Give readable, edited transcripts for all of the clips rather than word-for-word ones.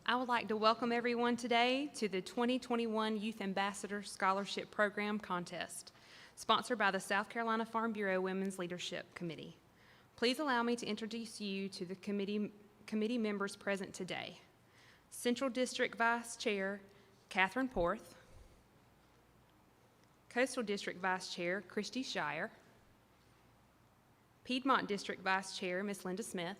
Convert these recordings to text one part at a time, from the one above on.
I would like to welcome everyone today to the 2021 Youth Ambassador Scholarship Program Contest, sponsored by the South Carolina Farm Bureau Women's Leadership Committee. Please allow me to introduce you to the committee members present today. Central District Vice Chair, Catherine Porth. Coastal District Vice Chair, Christy Shire. Piedmont District Vice Chair, Ms. Linda Smith.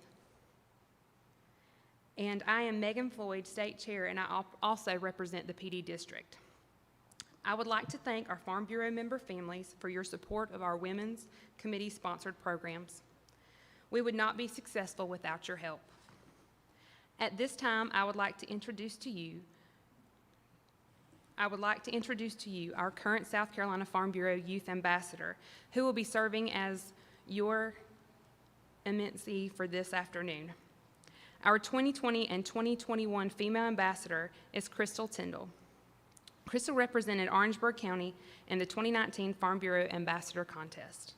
And I am Megan Floyd, State Chair, and I also represent the PD District. I would like to thank our Farm Bureau member families for your support of our Women's Committee-sponsored programs. We would not be successful without your help. At this time, I would like to introduce to you our current South Carolina Farm Bureau Youth Ambassador, who will be serving as your emcee for this afternoon. Our 2020 and 2021 female ambassador is Crystal Tyndall. Crystal represented Orangeburg County in the 2019 Farm Bureau Ambassador Contest.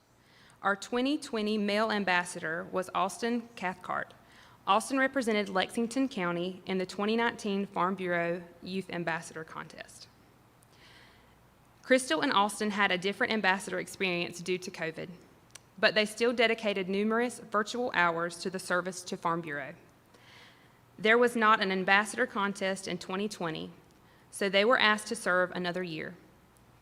Our 2020 male ambassador was Austin Cathcart. Austin represented Lexington County in the 2019 Farm Bureau Youth Ambassador Contest. Crystal and Austin had a different ambassador experience due to COVID, but they still dedicated numerous virtual hours to the service to Farm Bureau. There was not an ambassador contest in 2020, so they were asked to serve another year.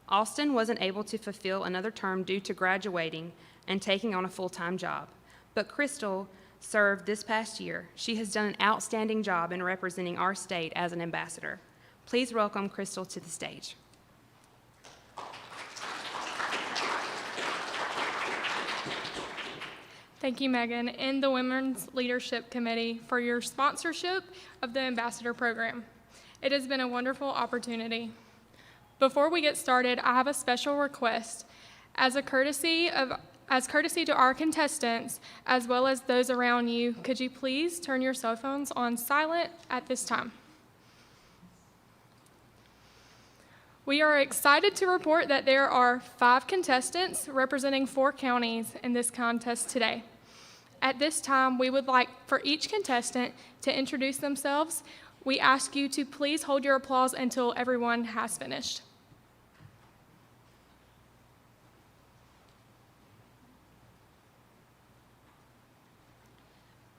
Austin wasn't able to fulfill another term due to graduating and taking on a full-time job, but Crystal served this past year. She has done an outstanding job in representing our state as an ambassador. Please welcome Crystal to the stage. Thank you, Megan, and the Women's Leadership Committee for your sponsorship of the Ambassador Program. It has been a wonderful opportunity. Before we get started, I have a special request. As courtesy to our contestants, as well as those around you, could you please turn your cell phones on silent at this time? We are excited to report that there are 5 contestants representing 4 counties in this contest today. At this time, we would like for each contestant to introduce themselves. We ask you to please hold your applause until everyone has finished.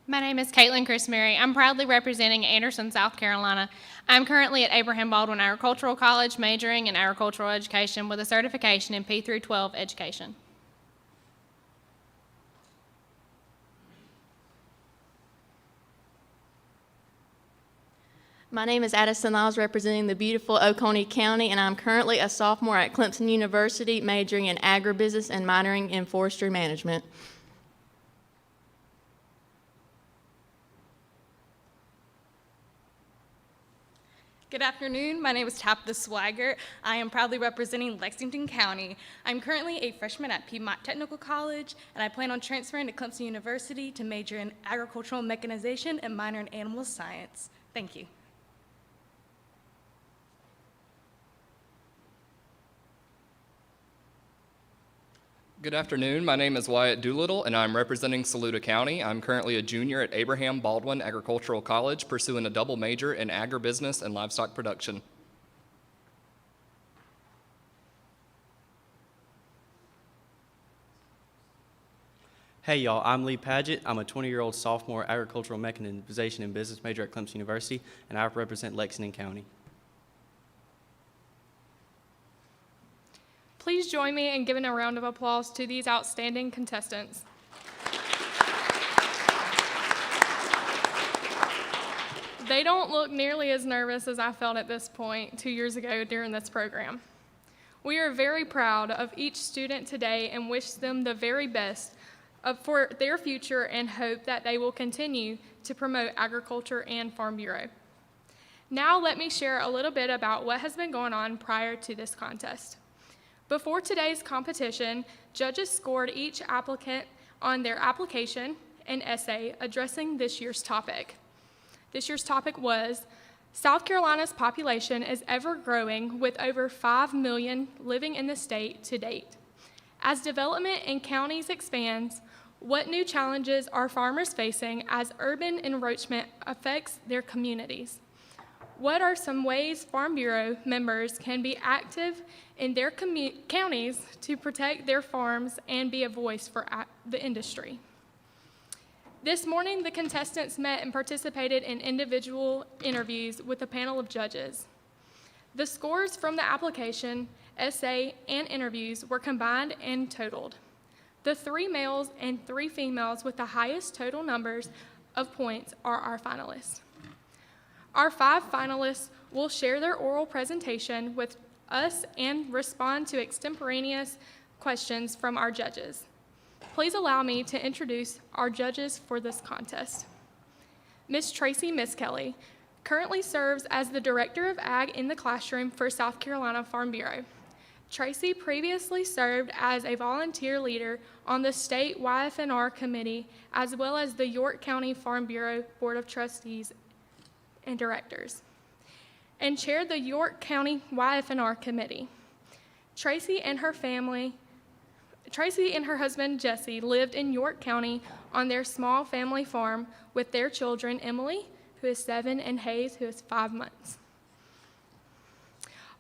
My name is Caitlin Christenberry. I'm proudly representing Anderson, South Carolina. I'm currently at Abraham Baldwin Agricultural College, majoring in agricultural education with a certification in P through 12 education. My name is Addison Lyles, representing the beautiful Oconee County, and I'm currently a sophomore at Clemson University, majoring in agribusiness and minoring in forestry management. Good afternoon. My name is Tabitha Swigert. I am proudly representing Lexington County. I'm currently a freshman at Piedmont Technical College, and I plan on transferring to Clemson University to major in agricultural mechanization and minor in animal science. Thank you. Good afternoon. My name is Wyatt Doolittle, and I'm representing Saluda County. I'm currently a junior at Abraham Baldwin Agricultural College, pursuing a double major in agribusiness and livestock production. Hey y'all, I'm Lee Padgett. I'm a 20-year-old sophomore agricultural mechanization and business major at Clemson University, and I represent Lexington County. Please join me in giving a round of applause to these outstanding contestants. They don't look nearly as nervous as I felt at this point 2 years ago during this program. We are very proud of each student today and wish them the very best for their future and hope that they will continue to promote agriculture and Farm Bureau. Now let me share a little bit about what has been going on prior to this contest. Before today's competition, judges scored each applicant on their application and essay addressing this year's topic. This year's topic was, South Carolina's population is ever growing with over 5 million living in the state to date. As development in counties expands, what new challenges are farmers facing as urban encroachment affects their communities? What are some ways Farm Bureau members can be active in their counties to protect their farms and be a voice for the industry? This morning, the contestants met and participated in individual interviews with a panel of judges. The scores from the application, essay, and interviews were combined and totaled. The 3 males and 3 females with the highest total numbers of points are our finalists. Our 5 finalists will share their oral presentation with us and respond to extemporaneous questions from our judges. Please allow me to introduce our judges for this contest. Ms. Tracy Kelly currently serves as the Director of Ag in the Classroom for South Carolina Farm Bureau. Tracy previously served as a volunteer leader on the state YFNR committee, as well as the York County Farm Bureau Board of Trustees and Directors, and chaired the York County YFNR committee. Tracy and her husband Jesse lived in York County on their small family farm with their children Emily, who is 7, and Hayes, who is 5 months.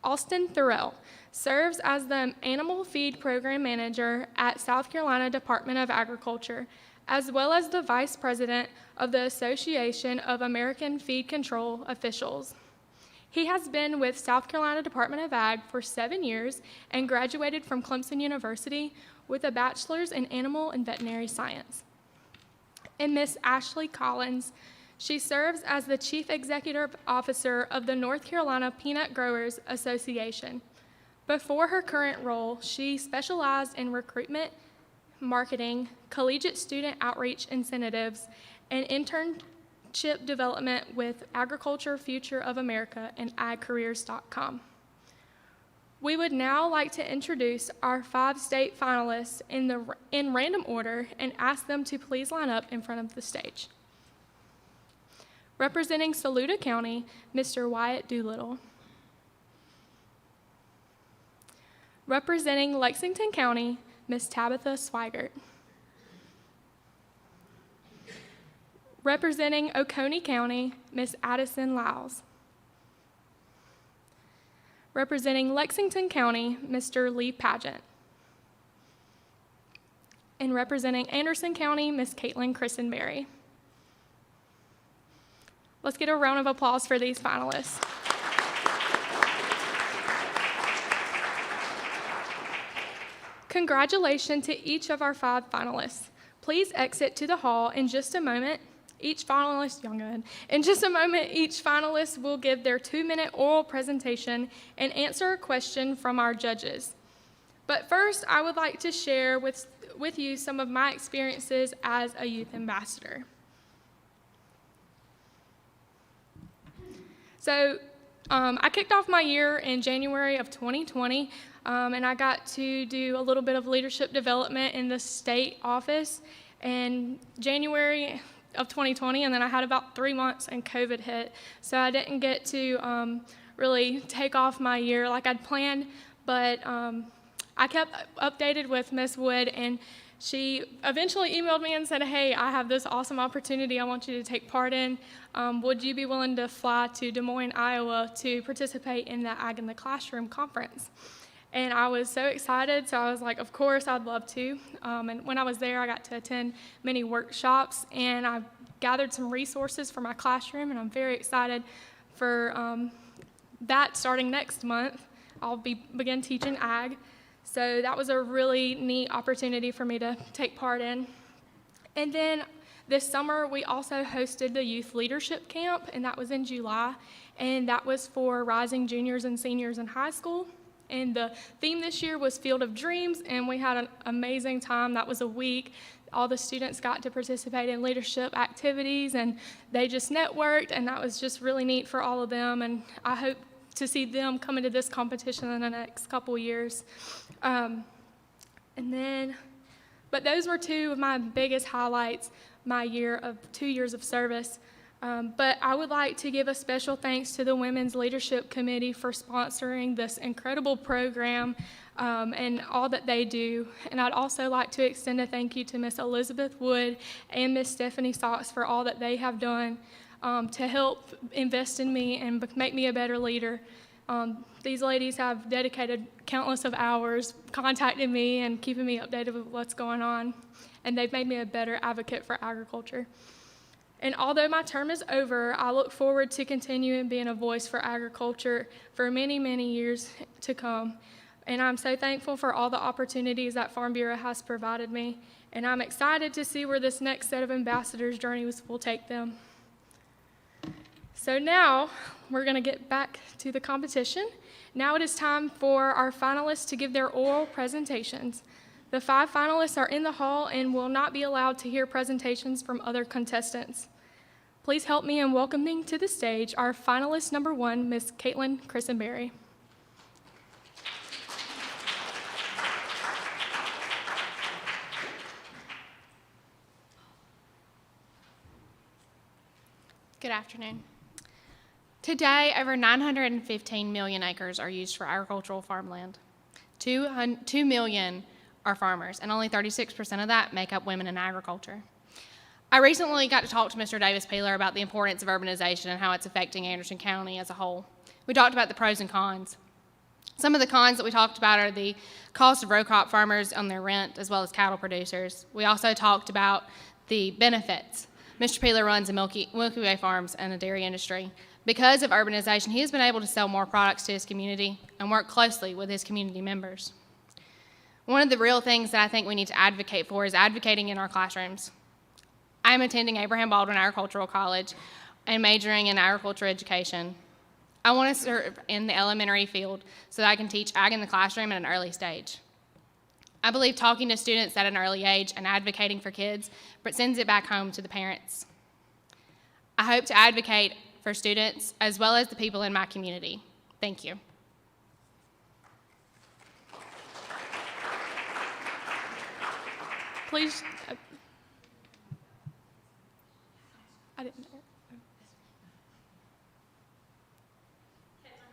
Austin Thurell serves as the Animal Feed Program Manager at South Carolina Department of Agriculture, as well as the Vice President of the Association of American Feed Control Officials. He has been with South Carolina Department of Ag for 7 years and graduated from Clemson University with a bachelor's in animal and veterinary science. And Miss Ashley Collins, she serves as the Chief Executive Officer of the North Carolina Peanut Growers Association. Before her current role, she specialized in recruitment, marketing, collegiate student outreach incentives, and internship development with Agriculture Future of America and agcareers.com. We would now like to introduce our 5 state finalists in random order and ask them to please line up in front of the stage. Representing Saluda County, Mr. Wyatt Doolittle. Representing Lexington County, Ms. Tabitha Swigert. Representing Oconee County, Ms. Addison Lyles. Representing Lexington County, Mr. Lee Pageant. And representing Anderson County, Ms. Caitlin Christenberry. Let's get a round of applause for these finalists. Congratulations to each of our 5 finalists. Please exit to the hall in just a moment. Each finalist will give their 2-minute oral presentation and answer a question from our judges. But first, I would like to share with you some of my experiences as a youth ambassador. So I kicked off my year in January of 2020, and I got to do a little bit of leadership development in the state office in January of 2020, and then I had about 3 months and COVID hit, so I didn't get to really take off my year like I'd planned, but I kept updated with Miss Wood, and she eventually emailed me and said, hey, I have this awesome opportunity I want you to take part in. Would you be willing to fly to Des Moines, Iowa to participate in the Ag in the Classroom conference? And I was so excited, so I was like, of course, I'd love to. And when I was there, I got to attend many workshops, and I gathered some resources for my classroom, and I'm very excited for that starting next month. I'll begin teaching ag. So that was a really neat opportunity for me to take part in. And then this summer, we also hosted the Youth Leadership Camp, and that was in July, and that was for rising juniors and seniors in high school. And the theme this year was Field of Dreams, and we had an amazing time. That was a week. All the students got to participate in leadership activities, and they just networked, and that was just really neat for all of them, and I hope to see them come into this competition in the next couple years. But those were 2 of my biggest highlights my 2 years of service. But I would like to give a special thanks to the Women's Leadership Committee for sponsoring this incredible program and all that they do. And I'd also like to extend a thank you to Miss Elizabeth Wood and Miss Stephanie Socks for all that they have done to help invest in me and make me a better leader. These ladies have dedicated countless of hours contacting me and keeping me updated with what's going on, and they've made me a better advocate for agriculture. And although my term is over, I look forward to continuing being a voice for agriculture for many, many years to come. And I'm so thankful for all the opportunities that Farm Bureau has provided me, and I'm excited to see where this next set of ambassadors' journeys will take them. So now we're going to get back to the competition. Now it is time for our finalists to give their oral presentations. The 5 finalists are in the hall and will not be allowed to hear presentations from other contestants. Please help me in welcoming to the stage our finalist number 1, Ms. Caitlin Christenberry. Good afternoon. Today, over 915 million acres are used for agricultural farmland. 2 million are farmers, and only 36% of that make up women in agriculture. I recently got to talk to Mr. Davis Peeler about the importance of urbanization and how it's affecting Anderson County as a whole. We talked about the pros and cons. Some of the cons that we talked about are the cost of row crop farmers on their rent, as well as cattle producers. We also talked about the benefits. Mr. Peeler runs a Milky Way Farms and a dairy industry. Because of urbanization, he has been able to sell more products to his community and work closely with his community members. One of the real things that I think we need to advocate for is advocating in our classrooms. I am attending Abraham Baldwin Agricultural College and majoring in agriculture education. I want to serve in the elementary field so that I can teach ag in the classroom at an early stage. I believe talking to students at an early age and advocating for kids sends it back home to the parents. I hope to advocate for students as well as the people in my community. Thank you. Please, I didn't know.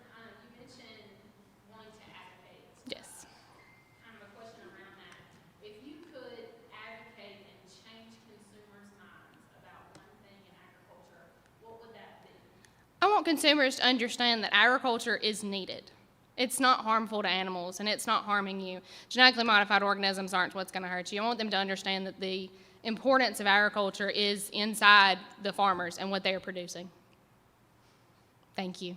You mentioned wanting to advocate. Yes. Kind of a question around that. If you could advocate and change consumers' minds about one thing in agriculture, what would that be? I want consumers to understand that agriculture is needed. It's not harmful to animals, and it's not harming you. Genetically modified organisms aren't what's going to hurt you. I want them to understand that the importance of agriculture is inside the farmers and what they are producing. Thank you.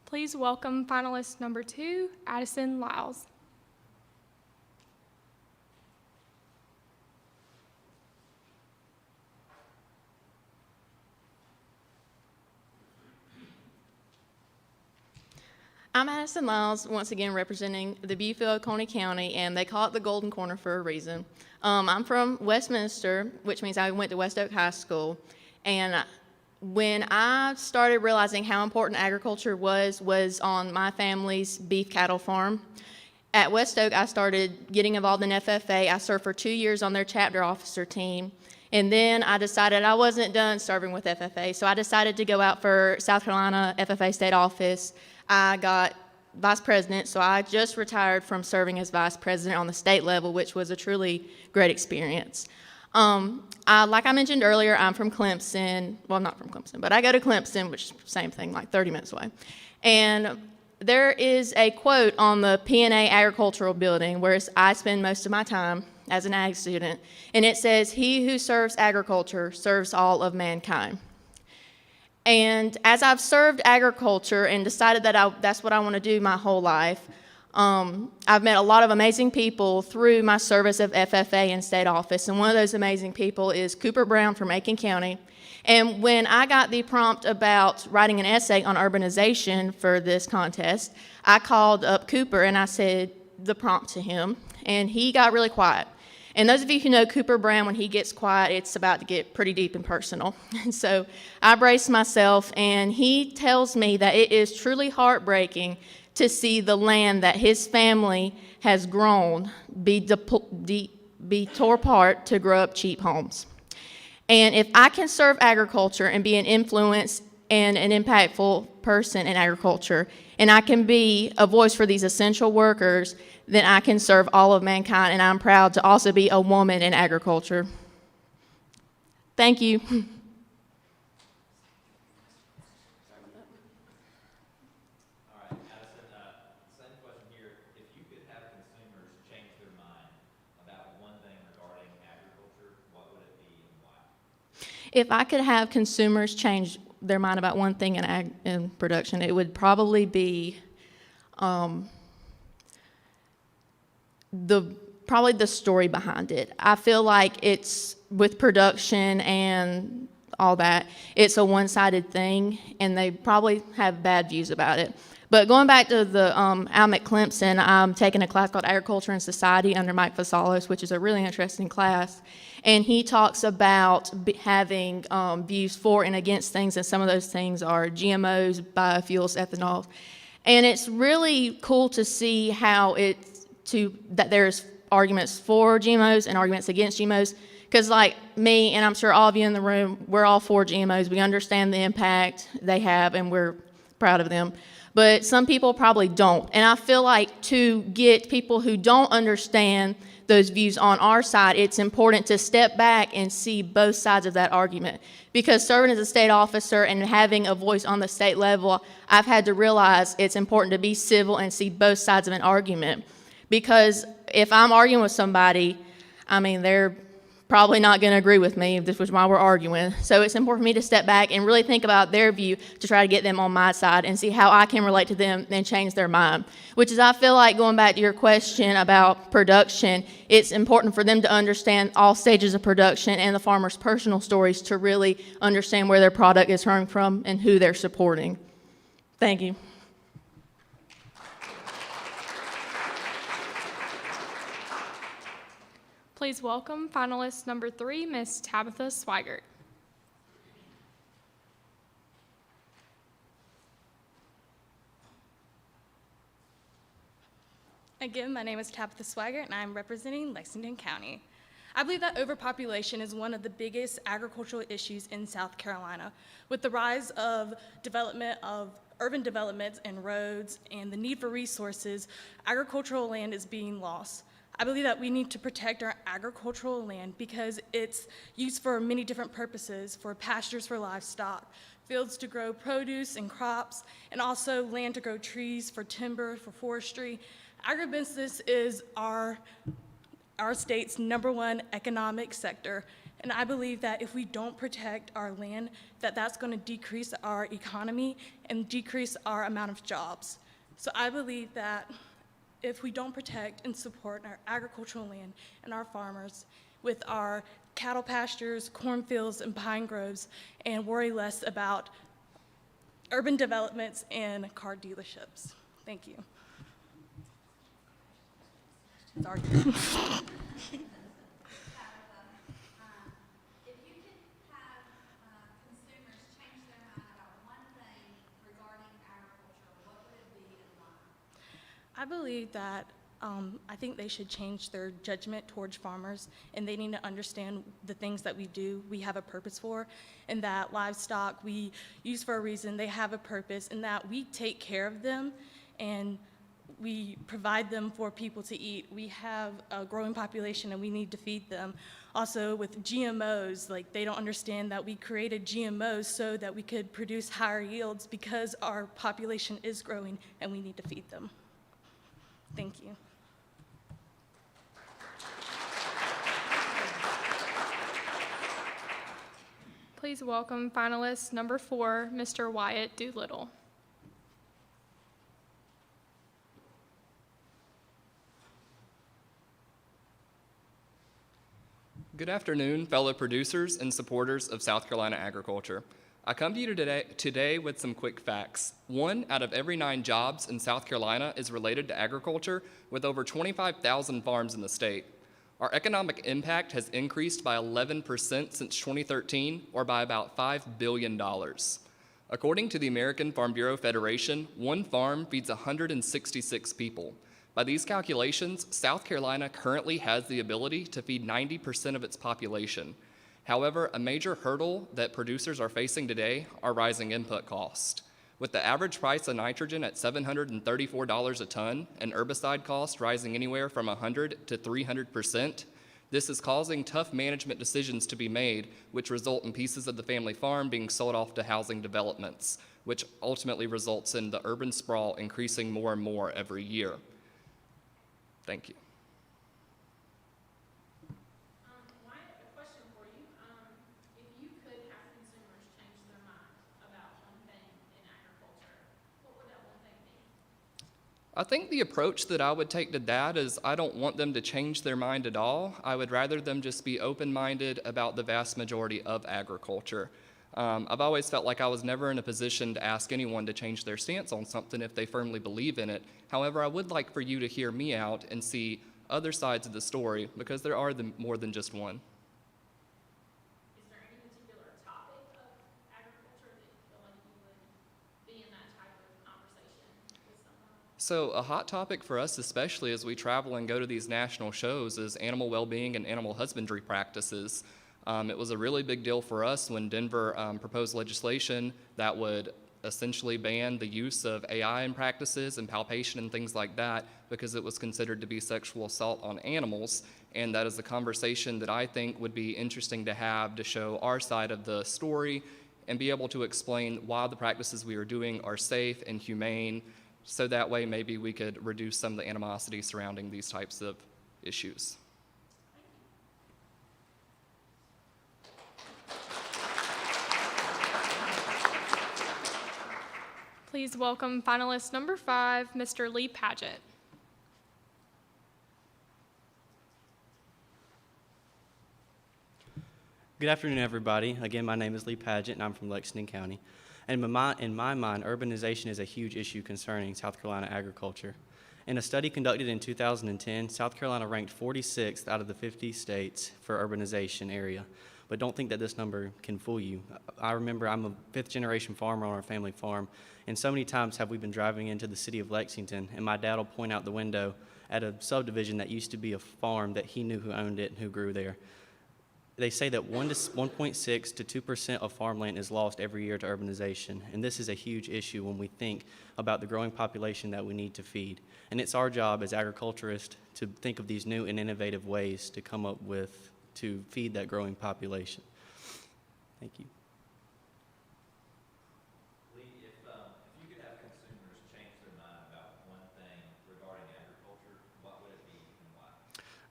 Please welcome finalist number 2, Addison Lyles. I'm Addison Lyles, once again representing the beautiful Oconee County, and they call it the Golden Corner for a reason. I'm from Westminster, which means I went to West Oak High School, and when I started realizing how important agriculture was on my family's beef cattle farm. At West Oak, I started getting involved in FFA. I served for 2 years on their chapter officer team, and then I decided I wasn't done serving with FFA, so I decided to go out for South Carolina FFA state office. I got vice president, so I just retired from serving as vice president on the state level, which was a truly great experience. Like I mentioned earlier, I'm from Clemson. Well, not from Clemson, but I go to Clemson, which is the same thing, like 30 minutes away. And there is a quote on the P&A Agricultural Building where I spend most of my time as an ag student, and it says, "He who serves agriculture serves all of mankind." And as I've served agriculture and decided that that's what I want to do my whole life, I've met a lot of amazing people through my service of FFA and state office, and one of those amazing people is Cooper Brown from Aiken County. And when I got the prompt about writing an essay on urbanization for this contest, I called up Cooper and I said the prompt to him, and he got really quiet. And those of you who know Cooper Brown, when he gets quiet, it's about to get pretty deep and personal. And so I braced myself, and he tells me that it is truly heartbreaking to see the land that his family has grown be tore apart to grow up cheap homes. And if I can serve agriculture and be an influence and an impactful person in agriculture, and I can be a voice for these essential workers, then I can serve all of mankind, and I'm proud to also be a woman in agriculture. Thank you. All right, Addison, same question here. If you could have consumers change their mind about one thing regarding agriculture, what would it be and why? If I could have consumers change their mind about one thing in production, it would probably be the story behind it. I feel like it's with production and all that, it's a one-sided thing, and they probably have bad views about it. But going back to I'm at Clemson, I'm taking a class called Agriculture and Society under Mike Fasalos, which is a really interesting class. And he talks about having views for and against things, and some of those things are GMOs, biofuels, ethanol. And it's really cool to see how that there's arguments for GMOs and arguments against GMOs. Because like me, and I'm sure all of you in the room, we're all for GMOs. We understand the impact they have, and we're proud of them. But some people probably don't. And I feel like to get people who don't understand those views on our side, it's important to step back and see both sides of that argument. Because serving as a state officer and having a voice on the state level, I've had to realize it's important to be civil and see both sides of an argument. Because if I'm arguing with somebody, I mean, they're probably not going to agree with me, if this was why we're arguing. So it's important for me to step back and really think about their view to try to get them on my side and see how I can relate to them and change their mind. Which is, I feel like, going back to your question about production, it's important for them to understand all stages of production and the farmers' personal stories to really understand where their product is coming from and who they're supporting. Thank you. Please welcome finalist number 3, Ms. Tabitha Swigert. Again, my name is Tabitha Swigert, and I'm representing Lexington County. I believe that overpopulation is one of the biggest agricultural issues in South Carolina. With the rise of development of urban developments and roads and the need for resources, agricultural land is being lost. I believe that we need to protect our agricultural land because it's used for many different purposes, for pastures for livestock, fields to grow produce and crops, and also land to grow trees for timber, for forestry. Agribusiness is our state's #1 economic sector, and I believe that if we don't protect our land, that's going to decrease our economy and decrease our amount of jobs. So I believe that if we don't protect and support our agricultural land and our farmers with our cattle pastures, cornfields, and pine groves, and worry less about urban developments and car dealerships. Thank you. Sorry. I believe that I think they should change their judgment towards farmers, and they need to understand the things that we do, we have a purpose for, and that livestock we use for a reason, they have a purpose, and that we take care of them and we provide them for people to eat. We have a growing population and we need to feed them. Also with GMOs, like they don't understand that we created GMOs so that we could produce higher yields because our population is growing and we need to feed them. Thank you. Please welcome finalist number 4, Mr. Wyatt Doolittle. Good afternoon, fellow producers and supporters of South Carolina agriculture. I come to you today with some quick facts. 1 out of every 9 jobs in South Carolina is related to agriculture, with over 25,000 farms in the state. Our economic impact has increased by 11% since 2013, or by about $5 billion. According to the American Farm Bureau Federation, 1 farm feeds 166 people. By these calculations, South Carolina currently has the ability to feed 90% of its population. However, a major hurdle that producers are facing today are rising input costs. With the average price of nitrogen at $734 a ton and herbicide costs rising anywhere from 100 to 300%, this is causing tough management decisions to be made, which result in pieces of the family farm being sold off to housing developments, which ultimately results in the urban sprawl increasing more and more every year. Thank you. Wyatt, a question for you. If you could have consumers change their mind about one thing in agriculture, what would that one thing be? I think the approach that I would take to that is I don't want them to change their mind at all. I would rather them just be open-minded about the vast majority of agriculture. I've always felt like I was never in a position to ask anyone to change their stance on something if they firmly believe in it. However, I would like for you to hear me out and see other sides of the story, because there are more than just one. Is there any particular topic of agriculture that you feel like you would be in that type of conversation with someone? So a hot topic for us, especially as we travel and go to these national shows, is animal well-being and animal husbandry practices. It was a really big deal for us when Denver proposed legislation that would essentially ban the use of AI in practices and palpation and things like that, because it was considered to be sexual assault on animals. And that is a conversation that I think would be interesting to have to show our side of the story and be able to explain why the practices we are doing are safe and humane, so that way maybe we could reduce some of the animosity surrounding these types of issues. Please welcome finalist number 5, Mr. Lee Padgett. Good afternoon, everybody. Again, my name is Lee Padgett, and I'm from Lexington County. And in my mind, urbanization is a huge issue concerning South Carolina agriculture. In a study conducted in 2010, South Carolina ranked 46th out of the 50 states for urbanization area. But don't think that this number can fool you. I remember I'm a fifth-generation farmer on our family farm, and so many times have we been driving into the city of Lexington, and my dad will point out the window at a subdivision that used to be a farm that he knew who owned it and who grew there. They say that 1.6 to 2% of farmland is lost every year to urbanization, and this is a huge issue when we think about the growing population that we need to feed. And it's our job as agriculturists to think of these new and innovative ways to come up with to feed that growing population. Thank you. Lee, if you could have consumers change their mind about one thing regarding agriculture, what would it be and why?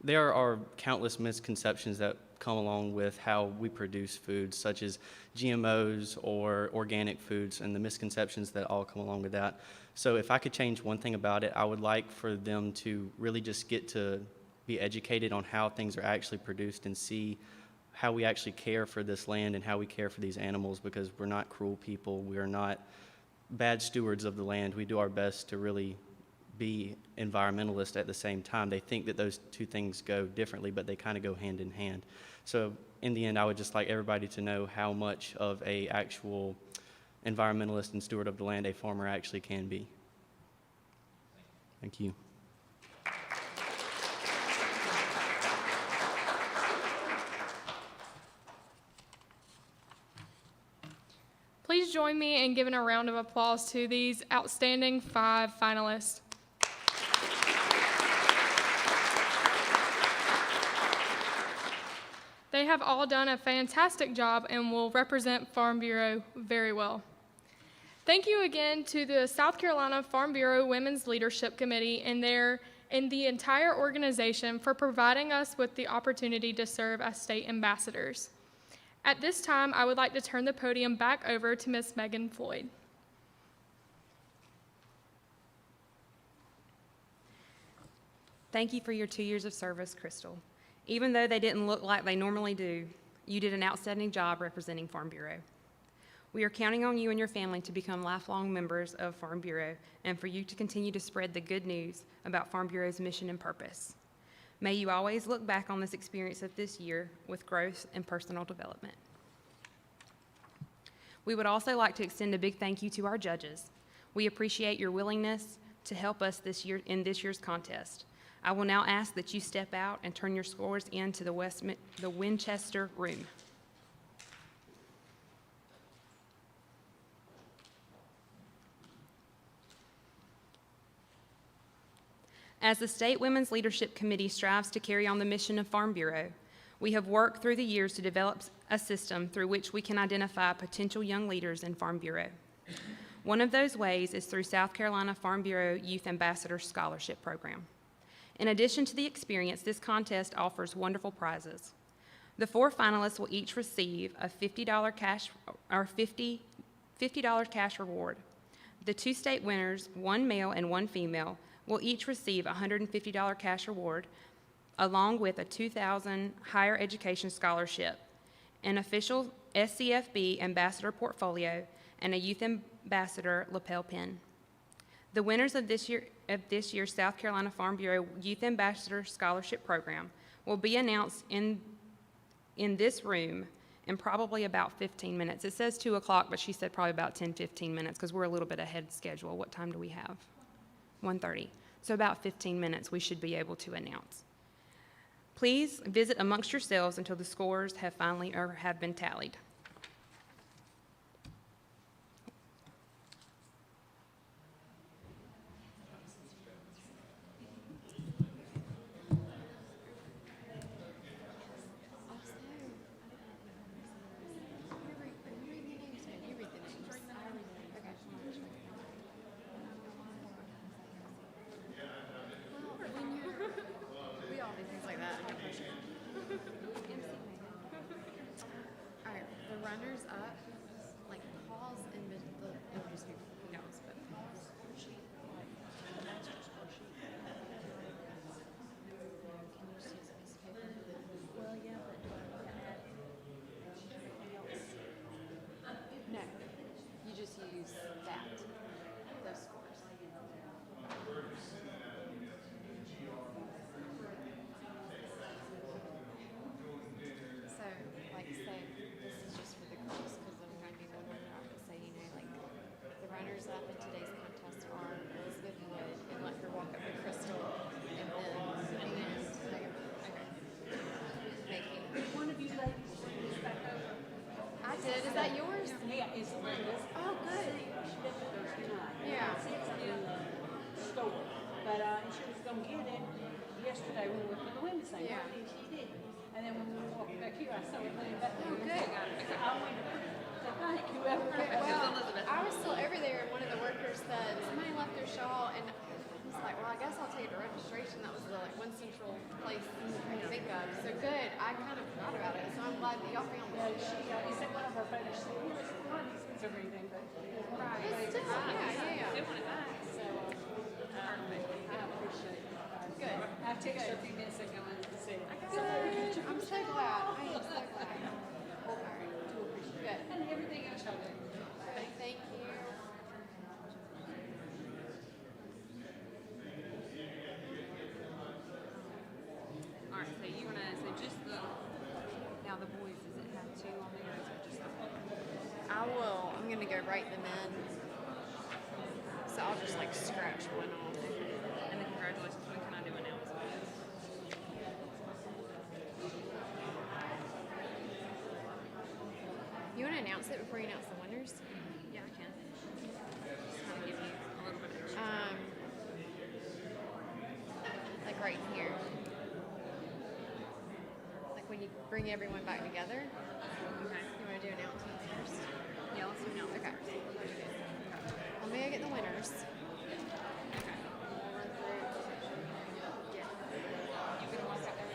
There are countless misconceptions that come along with how we produce foods, such as GMOs or organic foods, and the misconceptions that all come along with that. So if I could change one thing about it, I would like for them to really just get to be educated on how things are actually produced and see how we actually care for this land and how we care for these animals, because we're not cruel people. We are not bad stewards of the land. We do our best to really be environmentalists at the same time. They think that those two things go differently, but they kind of go hand in hand. So in the end, I would just like everybody to know how much of a actual environmentalist and steward of the land a farmer actually can be. Thank you. Please join me in giving a round of applause to these outstanding 5 finalists. They have all done a fantastic job and will represent Farm Bureau very well. Thank you again to the South Carolina Farm Bureau Women's Leadership Committee and the entire organization for providing us with the opportunity to serve as state ambassadors. At this time, I would like to turn the podium back over to Ms. Megan Floyd. Thank you for your 2 years of service, Crystal. Even though they didn't look like they normally do, you did an outstanding job representing Farm Bureau. We are counting on you and your family to become lifelong members of Farm Bureau and for you to continue to spread the good news about Farm Bureau's mission and purpose. May you always look back on this experience of this year with growth and personal development. We would also like to extend a big thank you to our judges. We appreciate your willingness to help us this year in this year's contest. I will now ask that you step out and turn your scores into the Winchester room. As the State Women's Leadership Committee strives to carry on the mission of Farm Bureau, we have worked through the years to develop a system through which we can identify potential young leaders in Farm Bureau. One of those ways is through South Carolina Farm Bureau Youth Ambassador Scholarship Program. In addition to the experience, this contest offers wonderful prizes. The 4 finalists will each receive a $50 cash reward. The 2 state winners, 1 male and 1 female, will each receive a $150 cash reward, along with a $2,000 higher education scholarship, an official SCFB ambassador portfolio, and a Youth Ambassador lapel pin. The winners of this year's South Carolina Farm Bureau Youth Ambassador Scholarship Program will be announced in this room in probably about 15 minutes. It says 2 o'clock, but she said probably about 10, 15 minutes because we're a little bit ahead of schedule. What time do we have? 1:30. So about 15 minutes we should be able to announce. Please visit amongst yourselves until the scores have been tallied. Runners up, like pause and it'll just be goes, but pause. Can you just use a piece of paper? Well, yeah, but no, you just use that, those scores. So, like, say, this is just for the girls, because I'm going to be the winner. I would say, you know, like, the runners up in today's contest are Elizabeth Wood, and let her walk up to Crystal, and then, okay. Thank you. One of you ladies bring this back over. I did. Is that yours? Yeah, it's Linda's. Oh, good. She left it Thursday night. Yeah. It's in the store. But she was gonna get it yesterday when we went to the women's thing. Yeah. And she did. And then when we walked back here, I saw her laying back there. Oh, good. I went to thank whoever. Well, I was still over there, and one of the workers said, somebody left their shawl, and I was like, well, I guess I'll take it to registration. That was the one central place I could think of. So good. I kind of forgot about it, so I'm glad that y'all found Yeah, it. she isn't one of our better students. Not these or anything, but Right. It's still, yeah. they want it back. So I appreciate it. Good. I texted her a few minutes ago and said, Good. I'm so glad. I am so glad. All right. Good. and everything else y'all do. Thank you. All right, so you're gonna, so just now the boys, does it have 2 on there, or is it just the 1? I will. I'm gonna go write them in. So I'll just like scratch one off. And then congratulations, when can I do announcements? You want to announce it before you announce the winners? Yeah, I can. Just kind of give you a little bit of extra. Like right in here. Like when you bring everyone back together. Okay. You want to do announcements first? Yeah, let's do announcements. Okay. Let me go get the winners. We'll run through. Yeah. You can walk out there.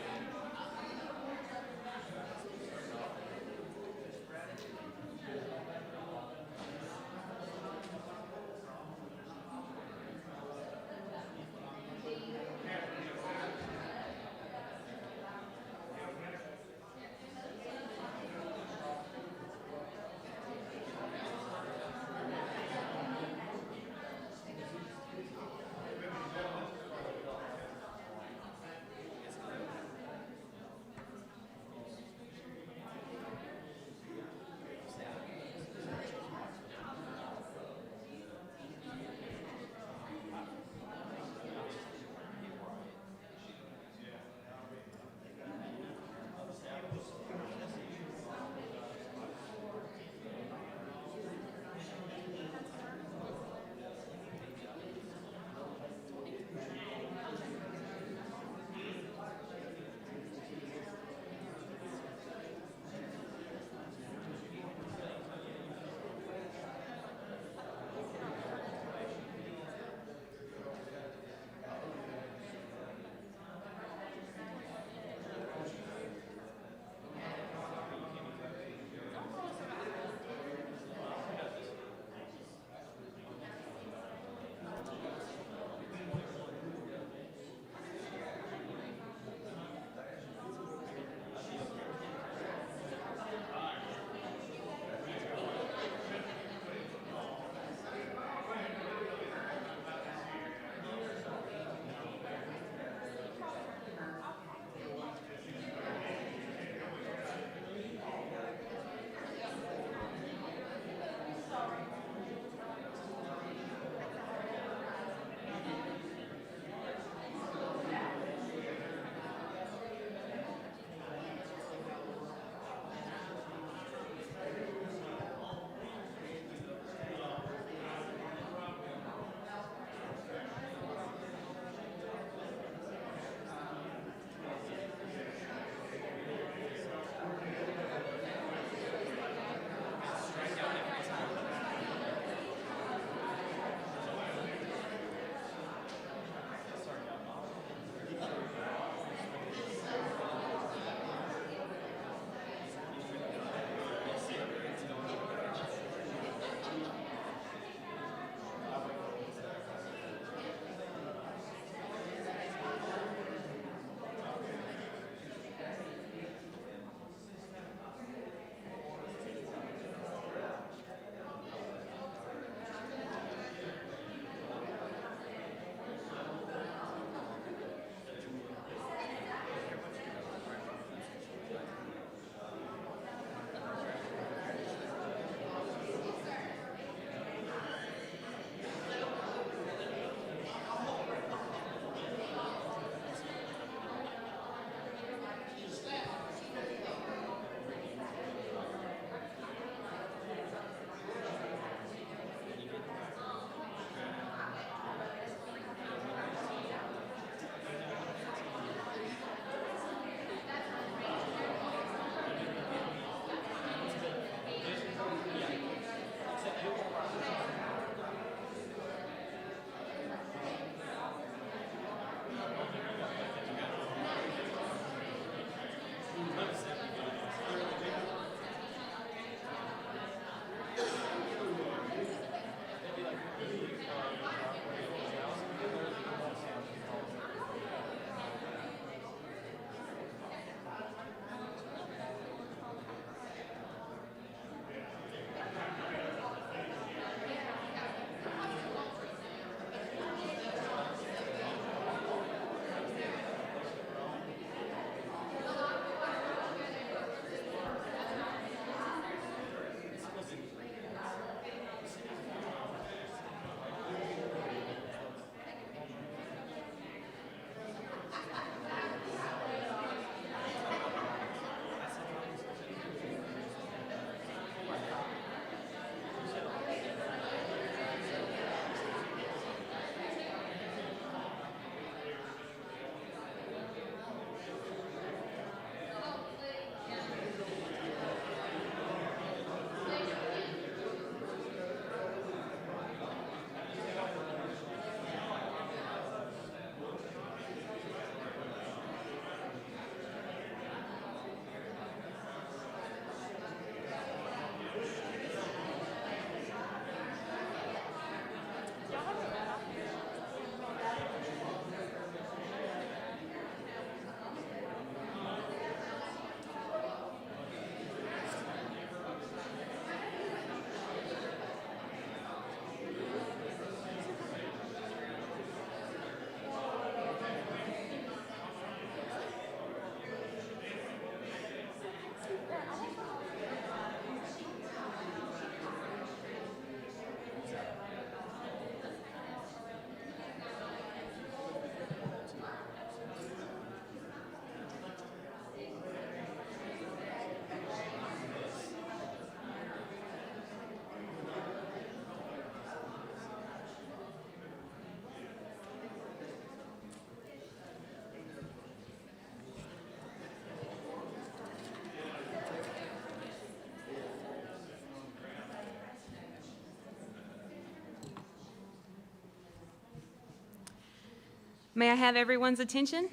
May I have everyone's attention?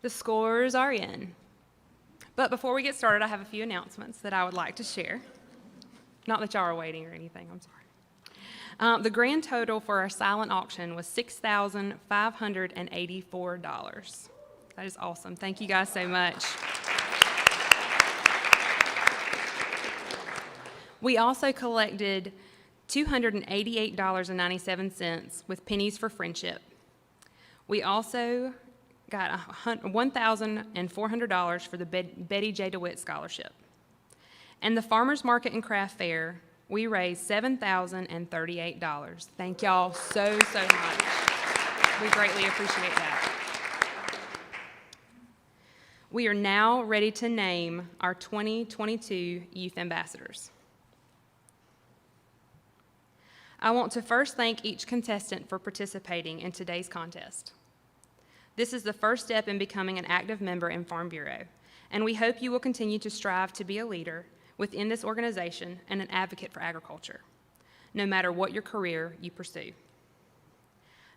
The scores are in. But before we get started, I have a few announcements that I would like to share. Not that y'all are waiting or anything, I'm sorry. The grand total for our silent auction was $6,584. That is awesome. Thank you guys so much. We also collected $288.97 with pennies for friendship. We also got $1,400 for the Betty J. DeWitt Scholarship. And the Farmers Market and Craft Fair, we raised $7,038. Thank y'all so much. We greatly appreciate that. We are now ready to name our 2022 Youth Ambassadors. I want to first thank each contestant for participating in today's contest. This is the first step in becoming an active member in Farm Bureau, and we hope you will continue to strive to be a leader within this organization and an advocate for agriculture, no matter what your career you pursue.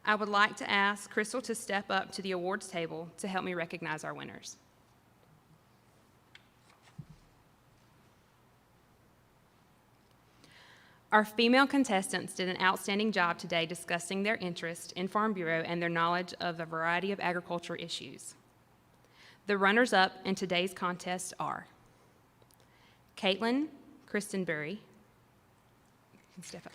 I would like to ask Crystal to step up to the awards table to help me recognize our winners. Our female contestants did an outstanding job today discussing their interest in Farm Bureau and their knowledge of a variety of agriculture issues. The runners-up in today's contest are Caitlin Christenberry. You can step up.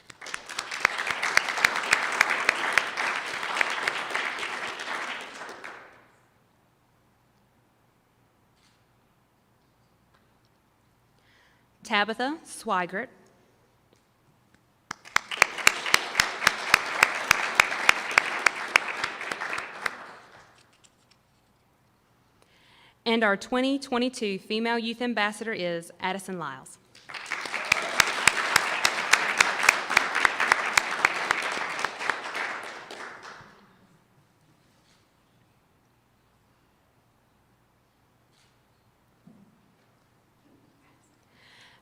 Tabitha Swigert. And our 2022 Female Youth Ambassador is Addison Lyles.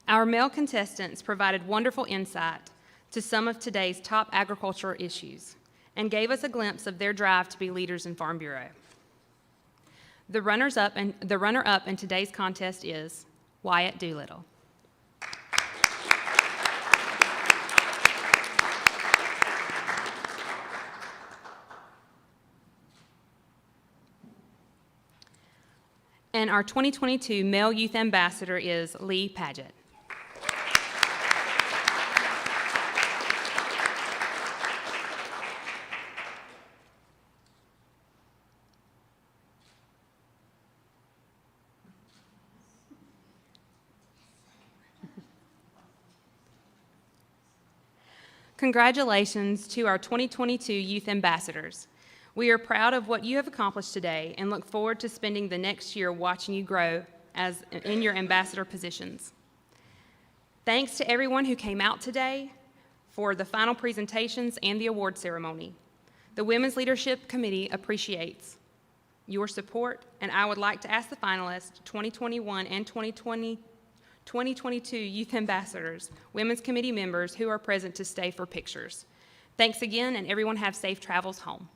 Our male contestants provided wonderful insight to some of today's top agricultural issues and gave us a glimpse of their drive to be leaders in Farm Bureau. The runner-up in today's contest is Wyatt Doolittle. And our 2022 Male Youth Ambassador is Lee Paget. Congratulations to our 2022 Youth Ambassadors. We are proud of what you have accomplished today and look forward to spending the next year watching you grow in your ambassador positions. Thanks to everyone who came out today for the final presentations and the award ceremony. The Women's Leadership Committee appreciates your support, and I would like to ask the finalists, 2021 and 2022 Youth Ambassadors, Women's Committee members who are present to stay for pictures. Thanks again, and everyone have safe travels home.